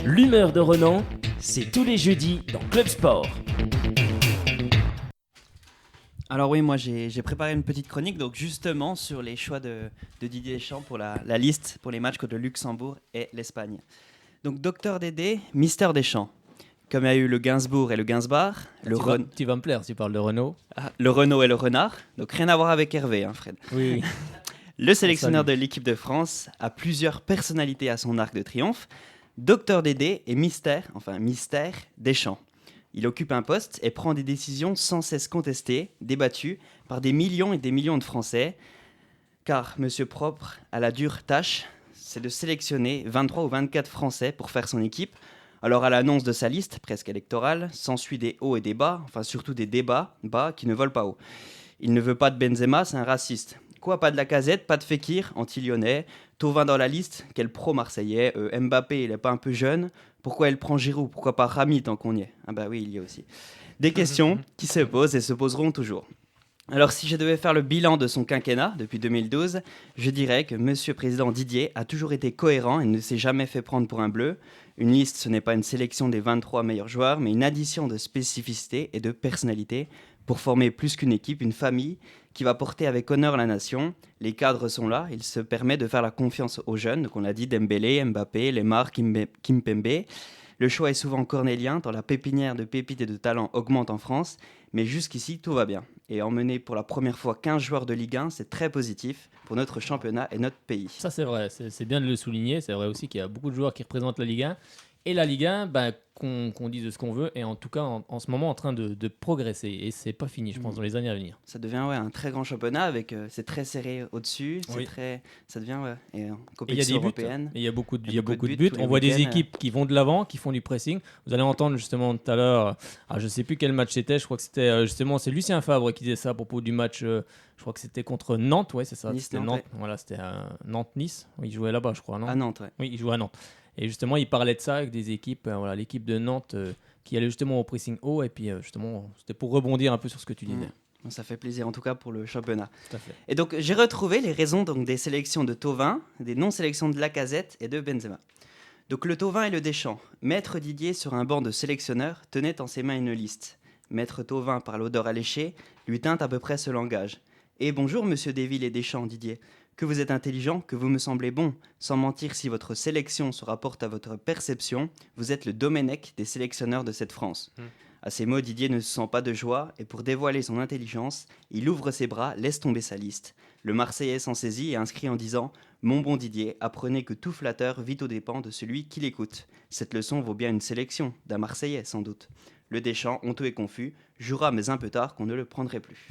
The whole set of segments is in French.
L'humeur de Renan, c'est tous les jeudis dans Club Sport. Alors oui, moi j'ai préparé une petite chronique donc justement sur les choix de Didier Deschamps pour la liste pour les matchs contre le Luxembourg et l'Espagne. Donc Docteur Dédé, Mister Deschamps. Comme il y a eu le Gainsbourg et le Gainsbar, Tu vas me plaire si tu parles de Renault. Le Renault et le Renard. Donc rien à voir avec Hervé, hein, Fred. Oui. Le sélectionneur de l'équipe de France a plusieurs personnalités à son arc de triomphe. Docteur Dédé est Mystère Deschamps. Il occupe un poste et prend des décisions sans cesse contestées, débattues par des millions et des millions de Français. Car Monsieur Propre a la dure tâche, c'est de sélectionner 23 ou 24 Français pour faire son équipe. Alors à l'annonce de sa liste, presque électorale, s'ensuit des hauts et des bas, enfin surtout des débats bas qui ne volent pas haut. Il ne veut pas de Benzema, c'est un raciste. Quoi, pas de Lacazette, pas de Fekir, anti-lyonnais, Thauvin dans la liste, quel pro-marseillais, Mbappé, il est pas un peu jeune, pourquoi elle prend Giroud, pourquoi pas Rami tant qu'on y est? Ah bah oui, il y a aussi. Des questions qui se posent et se poseront toujours. Alors si je devais faire le bilan de son quinquennat depuis 2012, je dirais que Monsieur Président Didier a toujours été cohérent et ne s'est jamais fait prendre pour un bleu. Une liste, ce n'est pas une sélection des 23 meilleurs joueurs, mais une addition de spécificités et de personnalités pour former plus qu'une équipe, une famille qui va porter avec honneur la nation. Les cadres sont là, il se permet de faire la confiance aux jeunes, donc on l'a dit, Dembélé, Mbappé, Lemar, Kimpembe. Le choix est souvent cornélien, tant la pépinière de pépites et de talents augmente en France, mais jusqu'ici tout va bien. Et emmener pour la première fois 15 joueurs de Ligue 1, c'est très positif pour notre championnat et notre pays. Ça c'est vrai, c'est bien de le souligner. C'est vrai aussi qu'il y a beaucoup de joueurs qui représentent la Ligue 1. Et la Ligue 1, qu'on dise ce qu'on veut, est en tout cas en ce moment en train de progresser. Et c'est pas fini, je pense, dans les années à venir. Ça devient un très grand championnat, avec c'est très serré au-dessus. Oui. Ça devient Et compétition il y a des européenne. buts, et il y a beaucoup de buts. tous les On voit des week-ends. équipes qui vont de l'avant, qui font du pressing. Vous allez entendre justement tout à l'heure, je sais plus quel match c'était, je crois que c'était justement, c'est Lucien Favre qui disait ça à propos du match, je crois que c'était contre Nantes, ouais c'est ça, c'était Nice-Nantes, Nantes, ouais. voilà, c'était Nantes-Nice, il jouait là-bas je crois, non? À Nantes, ouais. Oui, il jouait à Nantes. Et justement, il parlait de ça avec des équipes, voilà, l'équipe de Nantes qui allait justement au pressing haut, et puis justement, c'était pour rebondir un peu sur ce que tu disais. Ça fait plaisir en tout cas pour le championnat. Tout à fait. Et donc j'ai retrouvé les raisons donc, des sélections de Thauvin, des non-sélections de Lacazette et de Benzema. Donc le Thauvin et le Deschamps. Maître Didier, sur un banc de sélectionneurs, tenait en ses mains une liste. Maître Thauvin, par l'odeur alléchée, lui tint à peu près ce langage. « Et bonjour, monsieur Desvilles et Deschamps, Didier. Que vous êtes intelligent, que vous me semblez bon. Sans mentir, si votre sélection se rapporte à votre perception, vous êtes le Domenech des sélectionneurs de cette France. » À ces mots, Didier ne se sent pas de joie, et pour dévoiler son intelligence, il ouvre ses bras, laisse tomber sa liste. Le Marseillais s'en saisit et inscrit en disant « Mon bon Didier, apprenez que tout flatteur vit aux dépens de celui qui l'écoute. Cette leçon vaut bien une sélection, d'un Marseillais sans doute. » Le Deschamps, honteux et confus, jura mais un peu tard qu'on ne le prendrait plus.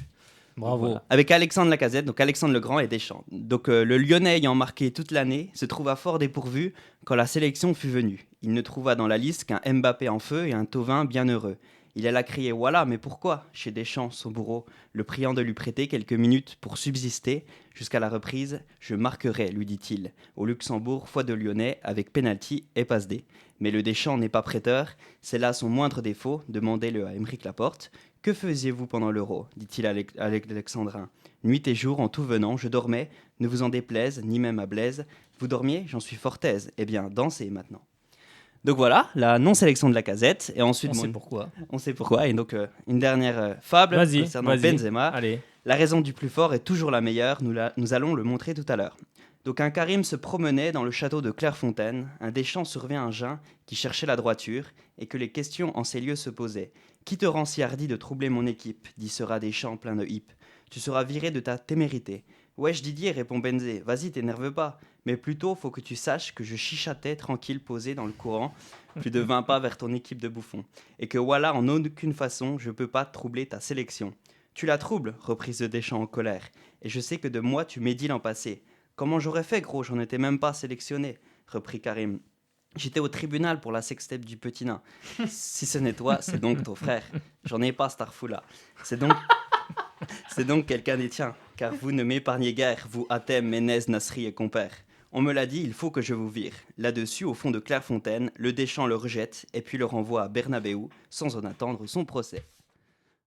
Bravo. Voilà. Avec Alexandre Lacazette, donc Alexandre Legrand et Deschamps. Donc le Lyonnais ayant marqué toute l'année se trouva fort dépourvu quand la sélection fut venue. Il ne trouva dans la liste qu'un Mbappé en feu et un Thauvin bien heureux. Il alla crier « Voilà, mais pourquoi ?» chez Deschamps, son bourreau, le priant de lui prêter quelques minutes pour subsister. Jusqu'à la reprise, « Je marquerai, lui dit-il, au Luxembourg, foi de Lyonnais, avec pénalty et passe D. » Mais le Deschamps n'est pas prêteur, c'est là son moindre défaut, demandez-le à Aymeric Laporte. « Que faisiez-vous pendant l'Euro » dit-il à Alexandrin. « Nuit et jour, en tout venant, je dormais, ne vous en déplaise, ni même à Blaise. Vous dormiez, j'en suis fort aise. Eh bien, dansez maintenant. » Donc voilà, la non-sélection de Lacazette. Et ensuite, On sait pourquoi. On sait pourquoi. Et donc, une dernière fable concernant Benzema. Allez. La raison du plus fort est toujours la meilleure. Nous allons le montrer tout à l'heure. Donc, un Karim se promenait dans le château de Clairefontaine. Un Deschamps survint un Jean qui cherchait la droiture et que les questions en ces lieux se posaient. « Qui te rend si hardi de troubler mon équipe ?» dit sera Deschamps plein de hip. « Tu seras viré de ta témérité. »« Wesh Didier, répond Benzé, vas-y, t'énerve pas. Mais plutôt, faut que tu saches que je chichatais tranquille posé dans le courant, plus de 20 pas vers ton équipe de bouffons. Et que voilà, en aucune façon, je peux pas troubler ta sélection. Tu la troubles, reprit ce Deschamps en colère. Et je sais que de moi, tu médis l'an passé. Comment j'aurais fait, gros, j'en étais même pas sélectionné, reprit Karim. J'étais au tribunal pour la sextape du petit nain. Si ce n'est toi, c'est donc ton frère. J'en ai pas, Starfoula. C'est donc quelqu'un des tiens, car vous ne m'épargnez guère, vous Hatem, Ménez, Nasri et compères. On me l'a dit, il faut que je vous vire. Là-dessus, au fond de Clairefontaine, le Deschamps le rejette et puis le renvoie à Bernabéu sans en attendre son procès.